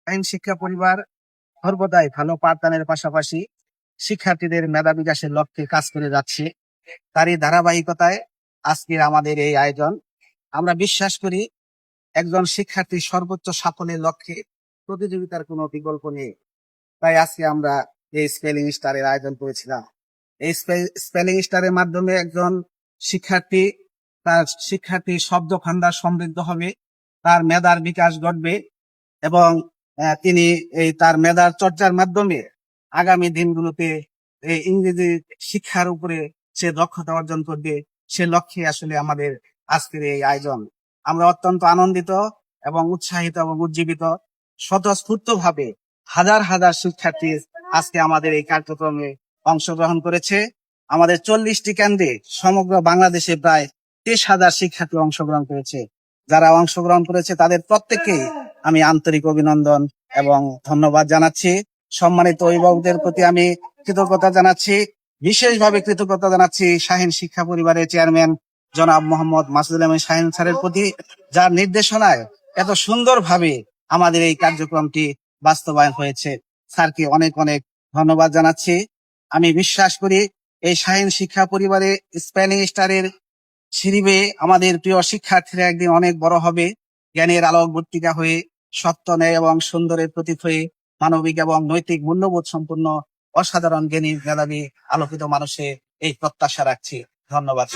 আইন শিক্ষা পরিবার সর্বদাই ভালো পাঠদানের পাশাপাশি শিক্ষার্থীদের মেধা বিকাশের লক্ষ্যে কাজ করে যাচ্ছে। তারই ধারাবাহিকতায় আজকের আমাদের এই আয়োজন। আমরা বিশ্বাস করি একজন শিক্ষার্থীর সর্বোচ্চ সাফল্যের লক্ষ্যে প্রতিযোগিতার কোনো বিকল্প নেই। তাই আজকে আমরা এই স্পেলিং স্টারের আয়োজন করেছিলাম। এই স্পেলিং স্টারের মাধ্যমে একজন শিক্ষার্থী শিক্ষার্থীর শব্দ ভান্ডার সমৃদ্ধ হবে, তার মেধার বিকাশ ঘটবে এবং তিনি তার মেধার চর্চার মাধ্যমে আগামী দিনগুলোতে এই ইংরেজি শিক্ষার উপরে সে দক্ষতা অর্জন করবে। সে লক্ষ্যে আসলে আমাদের আজকের এই আয়োজন। আমরা অত্যন্ত আনন্দিত এবং উৎসাহিত এবং উজ্জীবিত। স্বতঃস্ফূর্ত ভাবে হাজার হাজার শিক্ষার্থী আজকে আমাদের এই কার্যক্রমে অংশগ্রহণ করেছে। আমাদের 40টি কেন্দ্রে সমগ্র বাংলাদেশে প্রায় 23,000 শিক্ষার্থী অংশগ্রহণ করেছে। যারা অংশগ্রহণ করেছে তাদের প্রত্যেককেই আমি আন্তরিক অভিনন্দন এবং ধন্যবাদ জানাচ্ছি। সম্মানিত অভিভাবকদের প্রতি আমি কৃতজ্ঞতা জানাচ্ছি। বিশেষভাবে কৃতজ্ঞতা জানাচ্ছি শাহীন শিক্ষা পরিবারের চেয়ারম্যান জনাব মোহাম্মদ মাসুদুল আমিন শাহীন স্যারের প্রতি, যার নির্দেশনায় এত সুন্দরভাবে আমাদের এই কার্যক্রমটি বাস্তবায়ন হয়েছে। স্যারকে অনেক অনেক ধন্যবাদ জানাচ্ছি। আমি বিশ্বাস করি এই শাহীন শিক্ষা পরিবারে স্পেলিং স্টারের সিঁড়িবে আমাদের প্রিয় শিক্ষার্থীরা একদিন অনেক বড় হবে, জ্ঞানের আলোকবর্তিকা হয়ে, সত্য ন্যায় এবং সুন্দরের প্রতীক হয়ে, মানবিক এবং নৈতিক মূল্যবোধ সম্পন্ন অসাধারণ জ্ঞানী মেধাবী আলোকিত মানুষে এই প্রত্যাশা রাখছি। ধন্যবাদ।